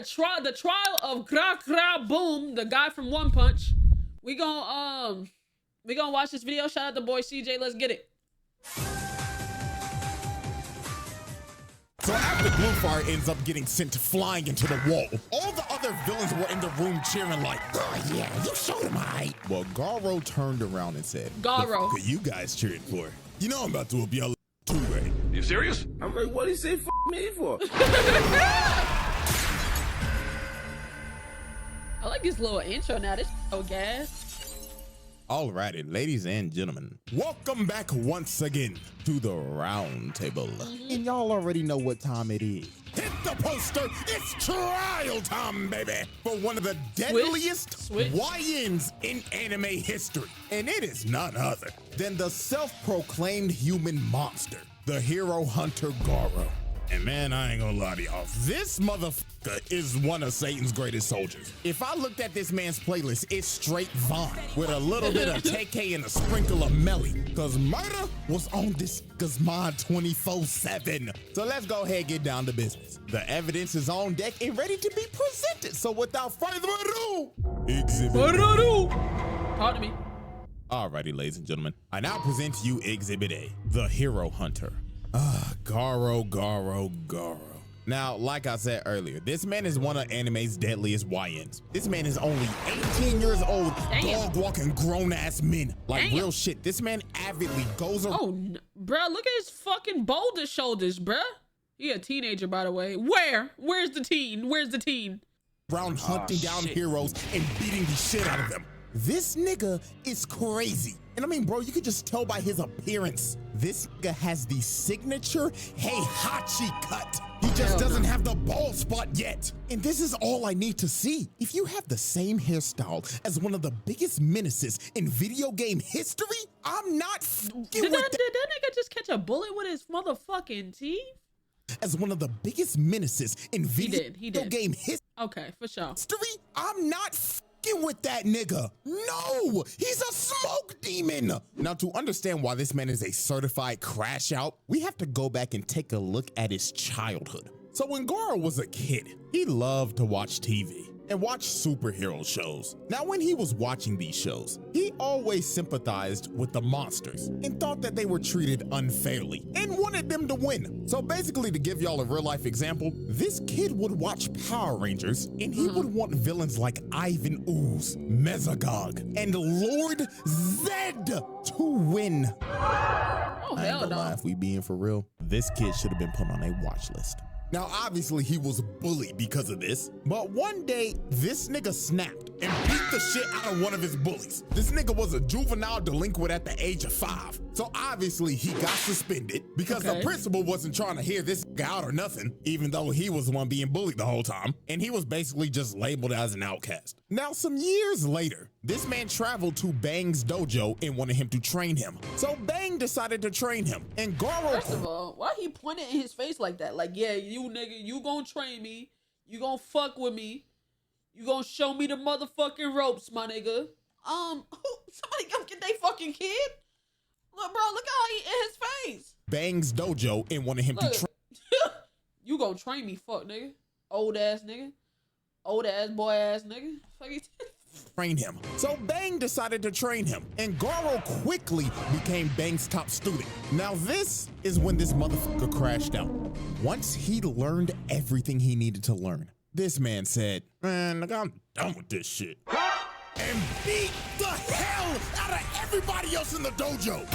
the trial of Boom, the guy from One Punch. We gonna watch this video. Shout out to boy CJ. Let's get it. So after Bluefire ends up getting sent flying into the wall, all the other villains were in the room cheering like, oh yeah, you showed him right. Well, Garou turned around and said, Garou, what are you guys cheering for? You know I'm about to whoop y'all too, right? You serious? I'm like, what he say f me for? I like this little intro now. This so gas. Alrighty, ladies and gentlemen, welcome back once again to the round table. And y'all already know what time it is. Hit the poster, it's trial time, baby, for one of the deadliest YNs in anime history. And it is none other than the self-proclaimed human monster, the hero hunter Garou. And man, I ain't gonna lie to y'all, this motherfucker is one of Satan's greatest soldiers. If I looked at this man's playlist, it's straight Vaughn with a little bit of TK and a sprinkle of Melly, cause murder was on this nigga's mind 24/7. So let's go ahead and get down to business. The evidence is on deck and ready to be presented. So without further ado, Exhibit A. Talk to me. Alrighty, ladies and gentlemen, I now present to you Exhibit A, the hero hunter. Garou. Now, like I said earlier, this man is one of anime's deadliest YNs. This man is only 18 years old, dog walking grown-ass men. Like real shit, this man avidly goes around. Oh, bruh, look at his fucking boulder shoulders, bruh. He a teenager, by the way. Where's the teen? Where's the teen? Around hunting down heroes and beating the shit out of them. This nigga is crazy. And I mean, bro, you could just tell by his appearance. This nigga has the signature Heihachi cut. He just doesn't have the bald spot yet. And this is all I need to see. If you have the same hairstyle as one of the biggest menaces in video game history, I'm not Did that nigga just catch a bullet with his motherfucking teeth? As one of the biggest menaces in video game history. Okay, for sure. I'm not with that nigga. No, he's a smoke demon. Now, to understand why this man is a certified crash out, we have to go back and take a look at his childhood. So when Garou was a kid, he loved to watch TV and watch superhero shows. Now, when he was watching these shows, he always sympathized with the monsters and thought that they were treated unfairly and wanted them to win. So basically, to give y'all a real life example, this kid would watch Power Rangers and he would want villains like Ivan Ooze, Mesogog, and Lord Zed to win. Oh, hell no. If we being for real, this kid should have been put on a watch list. Now, obviously, he was bullied because of this, but one day, this nigga snapped and beat the shit out of one of his bullies. This nigga was a juvenile delinquent at the age of 5. So obviously, he got suspended because the principal wasn't trying to hear this guy out or nothing, even though he was the one being bullied the whole time, and he was basically just labeled as an outcast. Now, some years later, this man traveled to Bang's dojo and wanted him to train him. So Bang decided to train him, and Garou— First of all, why he pointed in his face like that? Like, yeah, you nigga, you gonna train me, you gonna fuck with me, you gonna show me the motherfucking ropes, my nigga. Somebody come get they fucking kid. Look, bro, look how he in his face. Bang's dojo and wanted him to train. You gonna train me, fuck nigga. Old ass nigga. Old ass boy ass nigga. Fuck you. Train him. So Bang decided to train him, and Garou quickly became Bang's top student. Now this is when this motherfucker crashed out. Once he learned everything he needed to learn, this man said, man, look, I'm done with this shit. And beat the hell out of everybody else in the dojo.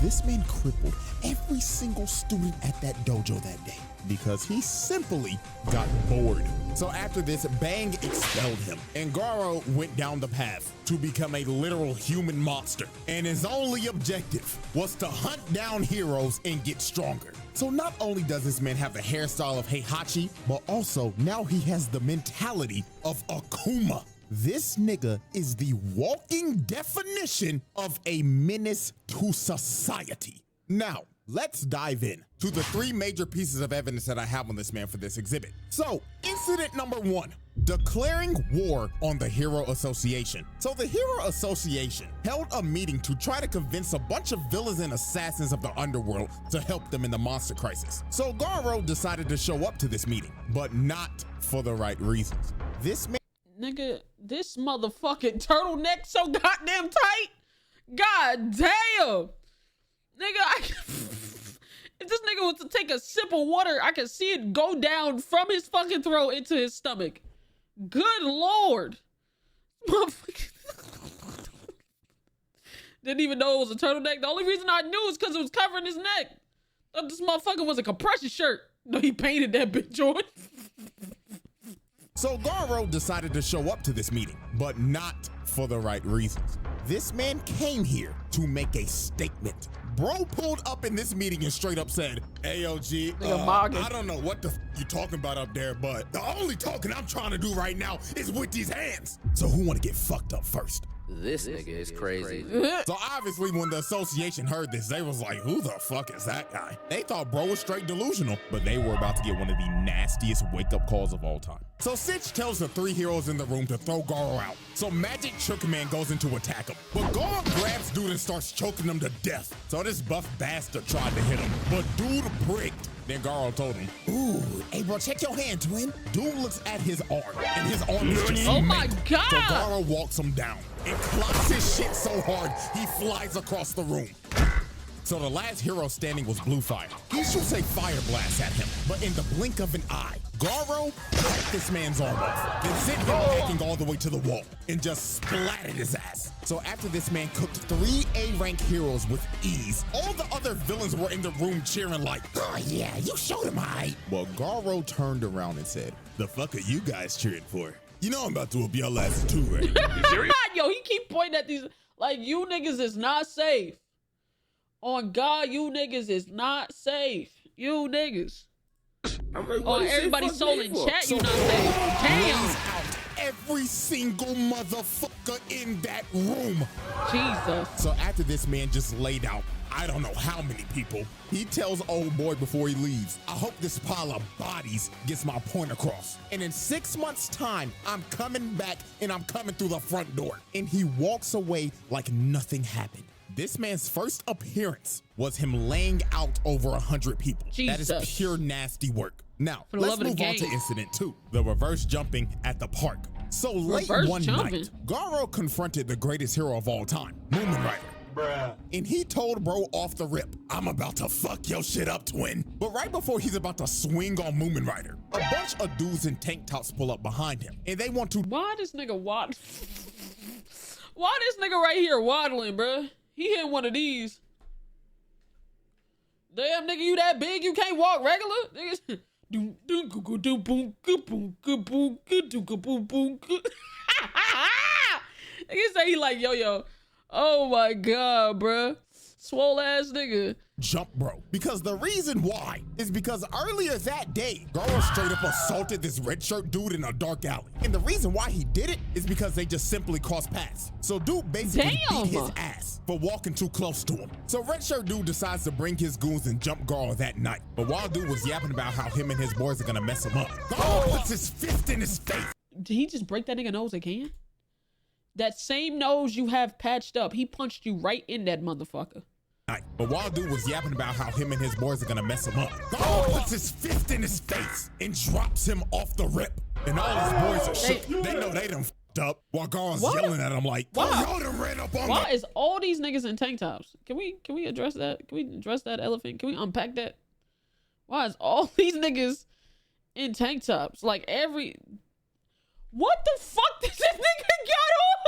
This man crippled every single student at that dojo that day because he simply got bored. So after this, Bang expelled him, and Garou went down the path to become a literal human monster. And his only objective was to hunt down heroes and get stronger. So not only does this man have the hairstyle of Heihachi, but also now he has the mentality of Akuma. This nigga is the walking definition of a menace to society. Now, let's dive in to the 3 major pieces of evidence that I have on this man for this exhibit. So, incident number 1, declaring war on the Hero Association. So the Hero Association held a meeting to try to convince a bunch of villains and assassins of the underworld to help them in the monster crisis. So Garou decided to show up to this meeting, but not for the right reasons. This man— Nigga, this motherfucking turtleneck so goddamn tight. God damn. Nigga, if this nigga was to take a sip of water, I could see it go down from his fucking throat into his stomach. Good Lord. Didn't even know it was a turtleneck. The only reason I knew is because it was covering his neck. Thought this motherfucker was a compression shirt. No, he painted that bitch on. So Garou decided to show up to this meeting, but not for the right reasons. This man came here to make a statement. Bro pulled up in this meeting and straight up said, AOG, I don't know what the you talking about up there, but the only talking I'm trying to do right now is with these hands. So who want to get fucked up first? This nigga is crazy. So obviously when the association heard this, they was like, who the fuck is that guy? They thought bro was straight delusional, but they were about to get one of the nastiest wake-up calls of all time. So Sitch tells the 3 heroes in the room to throw Garou out. So Magic Chook Man goes in to attack him. But Garou grabs dude and starts choking him to death. So this buff bastard tried to hit him, but dude pricked. Then Garou told him, ooh, hey bro, check your hand, twin. Dude looks at his arm, and his arm is just oh my God. So Garou walks him down and clocks his shit so hard, he flies across the room. So the last hero standing was Bluefire. He shoots a fire blast at him, but in the blink of an eye, Garou cut this man's arm off, then sent him hacking all the way to the wall and just splattered his ass. So after this man cooked 3 A-rank heroes with ease, all the other villains were in the room cheering like, oh yeah, you showed him right. Well, Garou turned around and said, the fuck are you guys cheering for? You know I'm about to whoop y'all asses too, right? You serious? Yo, he keep pointing at these, like, you niggas is not safe. On God, you niggas is not safe. You niggas. Like, on everybody's soul in chat, you not safe. Damn. Out every single motherfucker in that room. Jesus. So after this man just laid out, I don't know how many people, he tells old boy before he leaves, I hope this pile of bodies gets my point across. And in 6 months' time, I'm coming back and I'm coming through the front door. And he walks away like nothing happened. This man's first appearance was him laying out over 100 people. Jesus. That is pure nasty work. Now, let's move on to incident 2, the reverse jumping at the park. So late one night, Garou confronted the greatest hero of all time, Moomin Rider. Bruh. And he told bro off the rip, I'm about to fuck your shit up, twin. But right before he's about to swing on Moomin Rider, a bunch of dudes in tank tops pull up behind him, and they want to— Why this nigga waddling? Why this nigga right here waddling, bruh? He hit one of these. Damn, nigga, you that big you can't walk regular? Niggas. Nigga say he like yo. Oh my God, bruh. Swole ass nigga. Jump bro. Because the reason why is because earlier that day, Garou straight up assaulted this red shirt dude in a dark alley. And the reason why he did it is because they just simply crossed paths. So dude basically beat his ass for walking too close to him. So red shirt dude decides to bring his goons and jump Garou that night. But while dude was yapping about how him and his boys are gonna mess him up, Garou puts his fist in his face. Did he just break that nigga nose again? That same nose you have patched up, he punched you right in that motherfucker. But while dude was yapping about how him and his boys are gonna mess him up, Garou puts his fist in his face and drops him off the rip. And all his boys are shook. They know they done f***ed up while Garou's yelling at him like, y'all done ran up on me. Why is all these niggas in tank tops? Can we address that? Can we address that elephant? Can we unpack that? Why is all these niggas in tank tops? Like every... What the fuck does this nigga got on?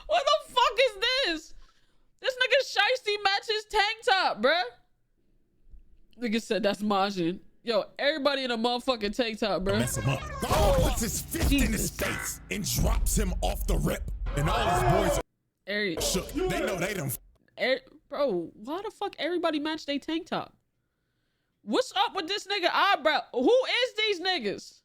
What the fuck is this? This nigga shiesty matches tank top, bruh. Nigga said that's Majin. Yo, everybody in a motherfucking tank top, bruh. Mess him up. Garou puts his fist in his face and drops him off the rip. And all his boys are shook. They know they done. Bro, why the fuck everybody match they tank top? What's up with this nigga eyebrow? Who is these niggas?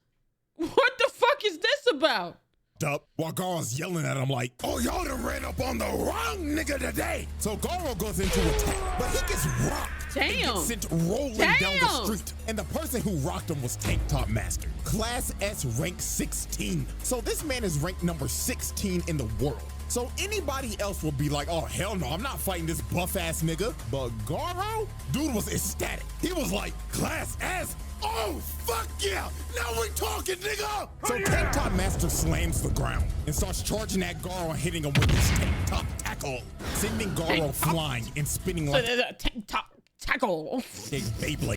What the fuck is this about? fucked up while Garo's yelling at him like, oh, y'all done ran up on the wrong nigga today. So Garou goes into attack, but he gets rocked. Damn. And gets sent rolling down the street. And the person who rocked him was Tank Top Master, Class S rank 16. So this man is ranked number 16 in the world. So anybody else will be like, oh, hell no, I'm not fighting this buff-ass nigga. But Garou, dude was ecstatic. He was like, Class S? Oh, fuck yeah! Now we talking, nigga! So Tank Top Master slams the ground and starts charging at Garou and hitting him with his Tank Top tackle, sending Garou flying and spinning like a Tank Top tackle. a Beyblade.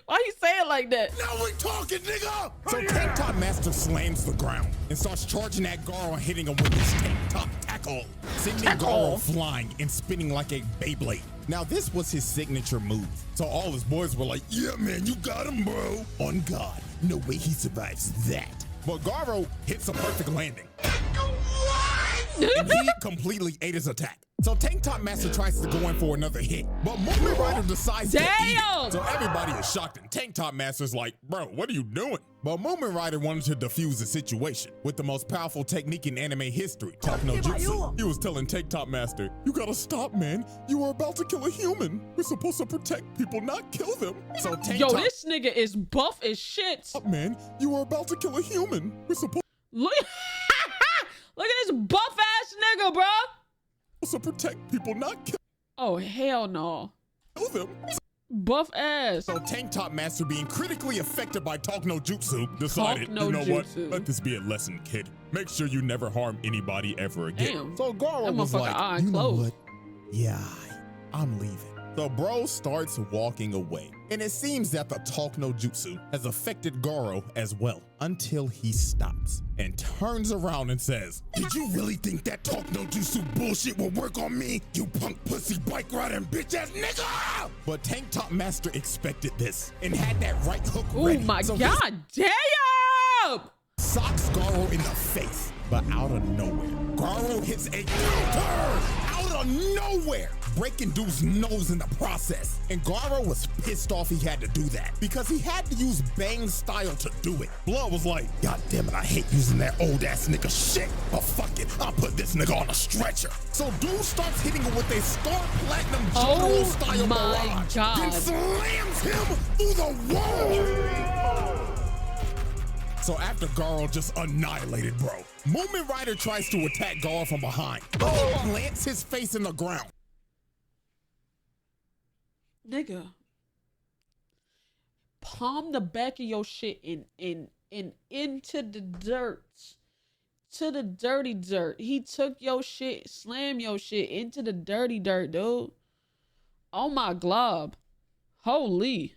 Why you say it like that? Now we talking, nigga! So Tank Top Master slams the ground and starts charging at Garou and hitting him with his Tank Top tackle, sending Garou flying and spinning like a Beyblade. Now this was his signature move. So all his boys were like, yeah, man, you got him, bro. On God, no way he survives that. But Garou hits a perfect landing. And he completely ate his attack. So Tank Top Master tries to go in for another hit, but Movement Rider decides to eat it. So everybody is shocked, and Tank Top Master's like, bro, what are you doing? But Movement Rider wanted to defuse the situation with the most powerful technique in anime history, Talk No Jutsu. He was telling Tank Top Master, you gotta stop, man. You are about to kill a human. We're supposed to protect people, not kill them. So this nigga is buff as shit. Man, you are about to kill a human. We're supposed Look, look at this buff ass nigga, bro. to protect people, not kill Oh, hell no. them. Buff ass. So Tank Top Master, being critically affected by Talk No Jutsu, decided, Talk No you know what? Jutsu. Let this be a lesson, kid. Make sure you never harm anybody ever again. Damn. So Garou That was motherfucker like, eye you know closed. what? Yeah, I'm leaving. So bro starts walking away. And it seems that the Talk No Jutsu has affected Garou as well, until he stops and turns around and says, did you really think that Talk No Jutsu bullshit will work on me, you punk pussy bike riding bitch ass nigga? But Tank Top Master expected this and had that right hook ready. Oh my So God, damn! socks Garou in the face, but out of nowhere, Garou hits a counter out of nowhere, breaking dude's nose in the process. And Garou was pissed off he had to do that because he had to use Bang style to do it. Blood was like, God damn it, I hate using that old ass nigga shit, but fuck it, I'll put this nigga on a stretcher. So dude starts hitting him with a Star Platinum General style barrage, then slams him through the wall. So after Garou just annihilated bro, Movement Rider tries to attack Garou from behind, but he plants his face in the ground. Nigga, palm the back of your shit and into the dirt, to the dirty dirt. He took your shit, slammed your shit into the dirty dirt, dude. Oh my glob, holy.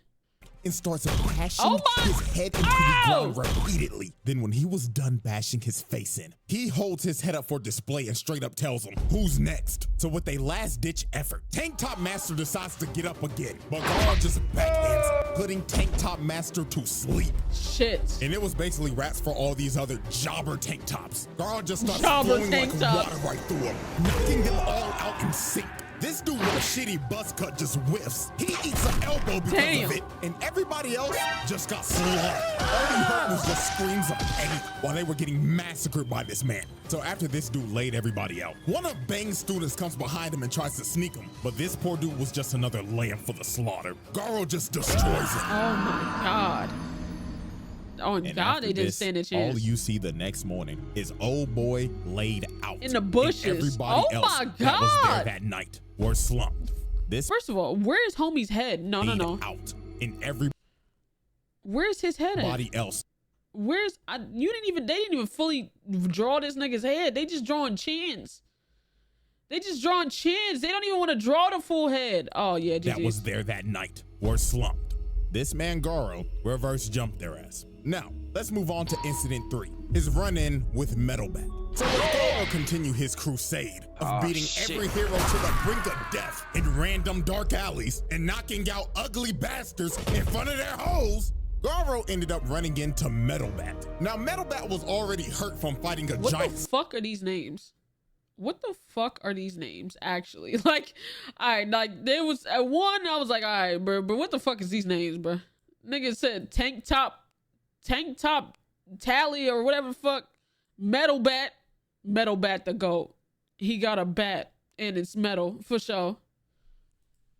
And starts bashing his head into the ground repeatedly. Then when he was done bashing his face in, he holds his head up for display and straight up tells him, who's next? So with a last ditch effort, Tank Top Master decides to get up again, but Garou just backhands, putting Tank Top Master to sleep. Shit. And it was basically raps for all these other jobber tank tops. Garou just starts Jobber flowing tank like tops. water right through him, knocking them all out in sync. This dude with a shitty buzz cut just whiffs. He eats an elbow because of it, and everybody else just got slaughtered. All he heard was just screams of pain while they were getting massacred by this man. So after this dude laid everybody out, one of Bang's students comes behind him and tries to sneak him, but this poor dude was just another lamb for the slaughter. Garou just destroys him. Oh my God. Oh And God, after they didn't this, stand a chance. all you see the next morning is old boy laid out In the bushes. And everybody Oh else my that was there God. that night were slumped. This First of all, where's homie's head? No. out in everybody Where's his head at? else. They didn't even fully draw this nigga's head. They just drawing chins. They don't even want to draw the full head. Oh yeah, That was there that night were slumped. This man Garou reverse jumped their ass. Now, let's move on to Incident 3, his run-in with Metal Bat. So Garou continue his crusade of beating every hero to the brink of death in random dark alleys and knocking out ugly bastards in front of their hoes. Garou ended up running into Metal Bat. Now, Metal Bat was already hurt from fighting a What giant. the fuck are these names? What the fuck are these names, actually? Like, alright, like, there was one, I was like, alright, bro, but what the fuck is these names, bro? Nigga said Tank Top Tally or whatever the fuck. Metal Bat the GOAT. He got a bat and it's metal for sure.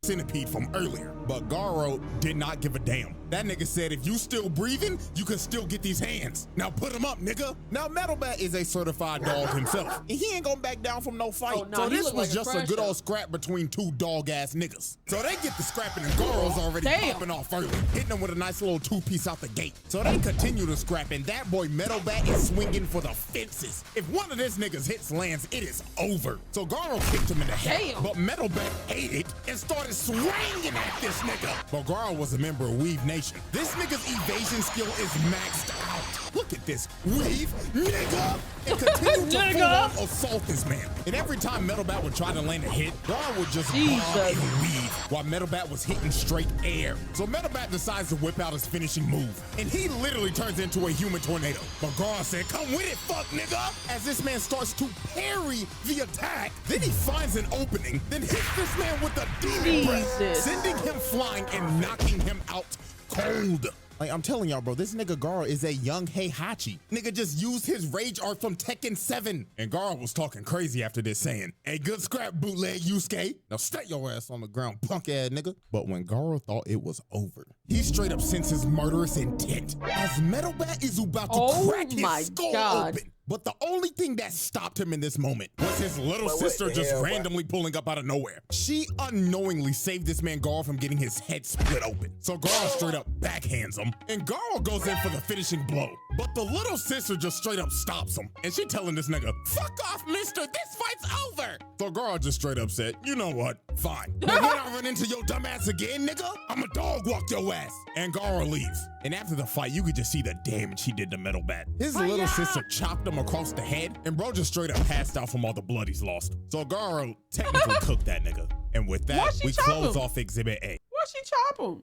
Centipede from earlier, but Garou did not give a damn. That nigga said, if you still breathing, you can still get these hands. Now put him up, nigga. Now Metal Bat is a certified dog himself, and he ain't gonna back down from no fight. Oh, nah, so this was like just a good old scrap between two dog ass niggas. So they get the scrapping, and Garou's already popping off early, hitting them with a nice little two-piece out the gate. So they continue to scrap, and that boy Metal Bat is swinging for the fences. If one of this niggas hits lands, it is over. So Garou kicked him in the head, but Metal Bat ate it and started swinging at this nigga. But Garou was a member of Weave Nation. This nigga's evasion skill is maxed out. Look at this. Weave, nigga! And continue to full-on assault this man. And every time Metal Bat would try to land a hit, Garou would just bob and weave while Metal Bat was hitting straight air. So Metal Bat decides to whip out his finishing move. And he literally turns into a human tornado. But Garou said, come with it, fuck nigga! As this man starts to parry the attack, then he finds an opening, then hits this man with a demon breath, sending him flying and knocking him out cold. Like, I'm telling y'all, bro, this nigga Garou is a young Heihachi. Nigga just used his rage art from Tekken 7. And Garou was talking crazy after this, saying, hey, good scrap, bootleg Yusuke. Now stay your ass on the ground, punk ass nigga. But when Garou thought it was over, he straight up senses murderous intent as Metal Bat is about to crack his skull open. But the only thing that stopped him in this moment was his little sister just randomly pulling up out of nowhere. She unknowingly saved this man Garou from getting his head split open. So Garou straight up backhands him, and Garou goes in for the finishing blow. But the little sister just straight up stops him, and she telling this nigga, fuck off, mister, this fight's over. So Garou just straight up said, you know what, fine. But when I run into your dumb ass again, nigga, I'ma dog walk your ass. And Garou leaves. And after the fight, you could just see the damage he did to Metal Bat. His little sister chopped him across the head, and bro just straight up passed out from all the blood he's lost. So Garou technically cooked that nigga. And with that, we close off Exhibit A. Why'd she chop him?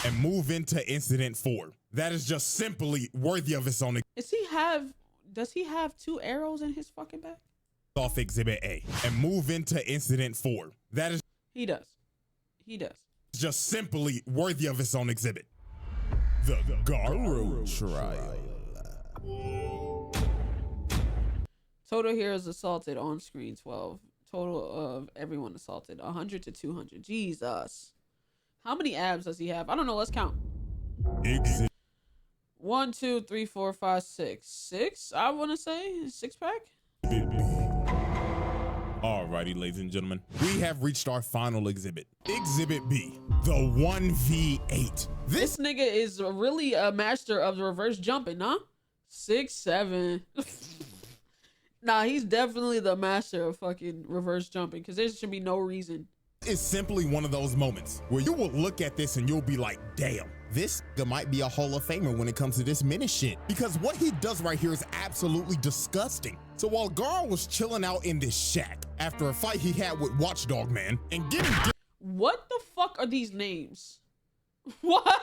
And move into Incident 4. That is just simply worthy of its own. Does he have 2 arrows in his fucking back? Off Exhibit A. And move into Incident 4. That is. He does. Just simply worthy of its own exhibit. The Garou trial. Total heroes assaulted on screen 12. Total of everyone assaulted 100 to 200. Jesus. How many abs does he have? I don't know. Let's count. 1, 2, 3, 4, 5, 6. 6, I want to say. 6-pack? Alrighty, ladies and gentlemen. We have reached our final exhibit. Exhibit B. The 1v8. This nigga is really a master of the reverse jumping, huh? 6'7". Nah, he's definitely the master of fucking reverse jumping, because there should be no reason. It's simply one of those moments where you will look at this and you'll be like, damn, this nigga might be a Hall of Famer when it comes to this menace shit. Because what he does right here is absolutely disgusting. So while Garou was chilling out in this shack after a fight he had with Watchdog Man and getting... What the fuck are these names? What?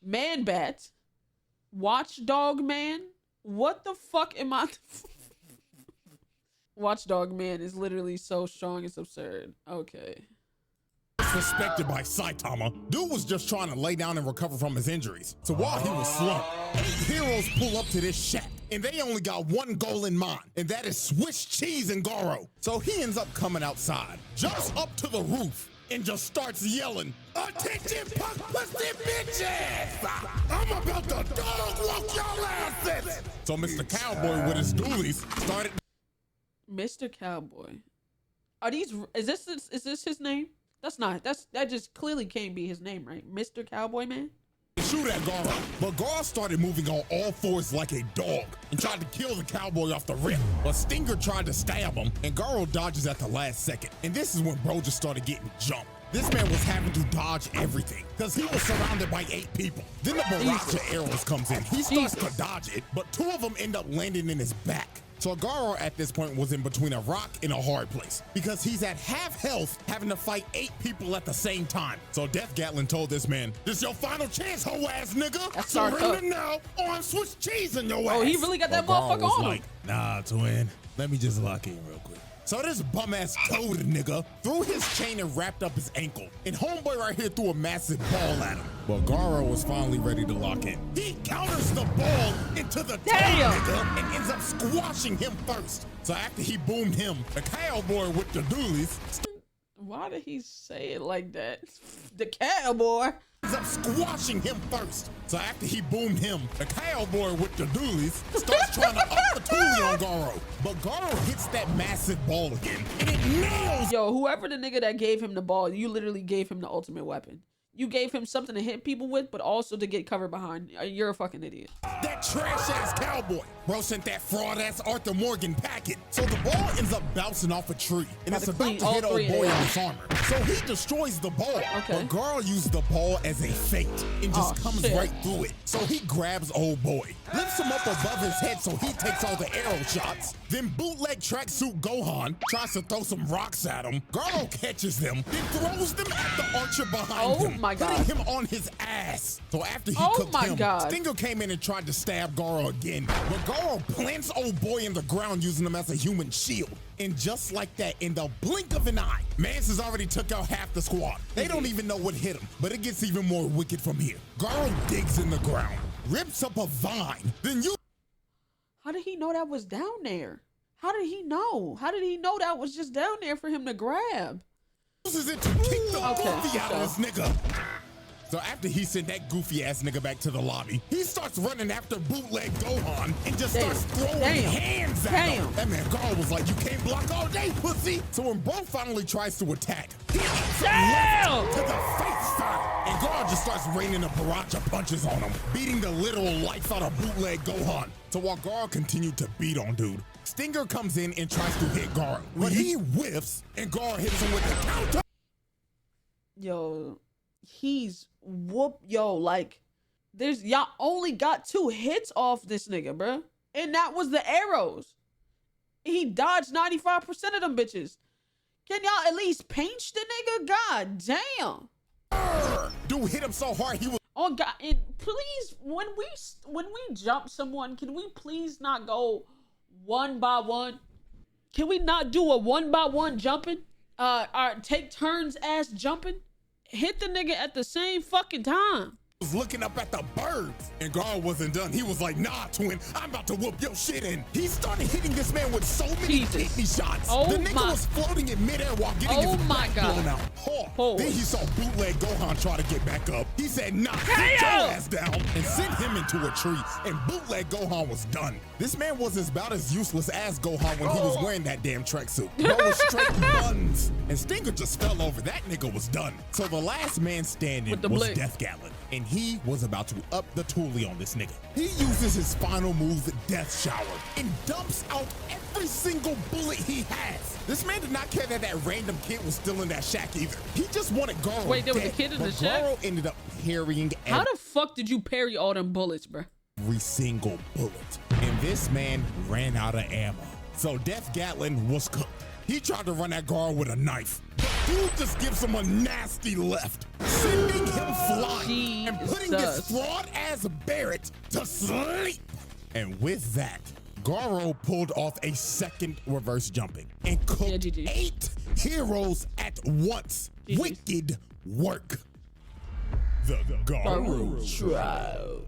Man Bat? Watchdog Man? What the fuck am I... Watchdog Man is literally so strong, it's absurd. Okay. Suspected by Saitama, dude was just trying to lay down and recover from his injuries. So while he was slumped, 8 heroes pull up to this shack, and they only got one goal in mind, and that is Swiss cheese and Garou. So he ends up coming outside, jumps up to the roof, and just starts yelling, "Attention, punk pussy bitches! I'm about to dog walk your asses!" So Mr. Cowboy with his dualies started. Mr. Cowboy. Are these, is this his name? That just clearly can't be his name, right? Mr. Cowboy Man? Shoot at Garou, but Garou started moving on all fours like a dog and tried to kill the cowboy off the rip. But Stinger tried to stab him, and Garou dodges at the last second. And this is when bro just started getting jumped. This man was having to dodge everything because he was surrounded by 8 people. Then the barrage of arrows comes in. He starts to dodge it, but 2 of them end up landing in his back. So Garou at this point was in between a rock and a hard place because he's at half health having to fight 8 people at the same time. So Death Gatlin told this man, "This your final chance, hoe ass nigga. Surrender now or I'm Swiss cheese in your ass." Oh, he really got that motherfucker on him. Like, nah, twin, let me just lock in real quick. So this bum-ass toad nigga threw his chain and wrapped up his ankle. And homeboy right here threw a massive ball at him. But Garou was finally ready to lock in. He counters the ball into the toad nigga and ends up squashing him first. So after he boomed him, the cowboy with the doolies. Why did he say it like that? The cowboy ends up squashing him first. So after he boomed him, the cowboy with the doolies starts trying to up the toolie on Garou. But Garou hits that massive ball again, and it nails. Yo, whoever the nigga that gave him the ball, you literally gave him the ultimate weapon. You gave him something to hit people with, but also to get covered behind. You're a fucking idiot. That trash-ass cowboy. Bro sent that fraud-ass Arthur Morgan packet. So the ball ends up bouncing off a tree, and it's about to hit old boy on his armor. So he destroys the ball. Okay. But Garou used the ball as a feint and just comes right through it. So he grabs old boy, lifts him up above his head so he takes all the arrow shots. Then bootleg tracksuit Gohan tries to throw some rocks at him. Garou catches them, then throws them at the archer behind him. Oh my God. Putting him on his ass. So after he cooked him, Stinger came in and tried to stab Garou again. But Garou plants old boy in the ground using him as a human shield. And just like that, in the blink of an eye, Mance has already took out half the squad. They don't even know what hit him, but it gets even more wicked from here. Garou digs in the ground, rips up a vine, then you. How did he know that was down there? How did he know? How did he know that was just down there for him to grab? Uses it to kick the goofy out of this nigga. So after he sent that goofy ass nigga back to the lobby, he starts running after bootleg Gohan and just starts throwing hands at him. That man Garou was like, "You can't block all day, pussy." So when Bro finally tries to attack, he hits him left to the face side, and Garou just starts raining a barrage of punches on him, beating the literal life out of bootleg Gohan. So while Garou continued to beat on dude, Stinger comes in and tries to hit Garou, but he whiffs and Garou hits him with the counter. Yo, he's like, y'all only got 2 hits off this nigga, bruh. And that was the arrows. He dodged 95% of them bitches. Can y'all at least pinch the nigga? God damn. Dude hit him so hard he was. Oh God, and please, when we jump someone, can we please not go one by one? Can we not do a one by one jumping? Take turns ass jumping? Hit the nigga at the same fucking time. Was looking up at the birds, and Garou wasn't done. He was like, "Nah, twin, I'm about to whoop your shit in." He started hitting this man with so many kidney shots. The nigga was floating in midair while getting his back blown out. Then he saw bootleg Gohan try to get back up. He said, "Nah, get your ass down," and sent him into a tree, and bootleg Gohan was done. This man was about as useless as Gohan when he was wearing that damn tracksuit. Bro was straight buns, and Stinger just fell over. That nigga was done. So the last man standing was Death Gatlin, and he was about to up the toolie on this nigga. He uses his final move, Death Shower, and dumps out every single bullet he has. This man did not care that random kid was still in that shack either. He just wanted Garou. Wait, there was a kid in the shack? Garou ended up parrying. How the fuck did you parry all them bullets, bro? Every single bullet. And this man ran out of ammo. So Death Gatlin was cooked. He tried to run at Garou with a knife. Dude just gives him a nasty left, sending him flying and putting this fraud-ass Barrett to sleep. And with that, Garou pulled off a second reverse jumping and cooked 8 heroes at once. Wicked work. The Garou trial.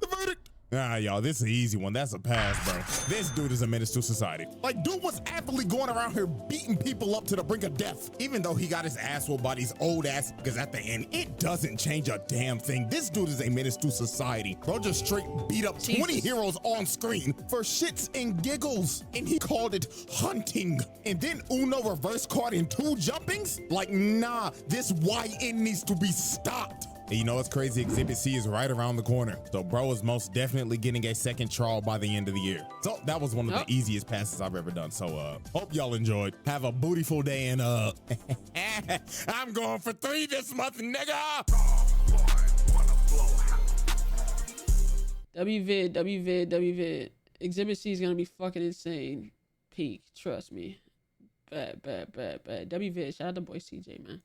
The verdict. Nah, y'all, this is an easy one. That's a pass, bro. This dude is a menace to society. Like, dude was aptly going around here beating people up to the brink of death, even though he got his ass whooped by these old ass niggas at the end. It doesn't change a damn thing. This dude is a menace to society. Bro just straight beat up 20 heroes on screen for shits and giggles, and he called it hunting. And then Uno reverse card in 2 jumpings? Like, nah, this YN needs to be stopped. And you know what's crazy? Exhibit C is right around the corner. So bro is most definitely getting a second trial by the end of the year. So that was one of the easiest passes I've ever done. So hope y'all enjoyed. Have a bootyful day, and I'm going for 3 this month, nigga. WVid. Exhibit C is gonna be fucking insane. Peak, trust me. Bad. WVid, shout out to boy CJ, man.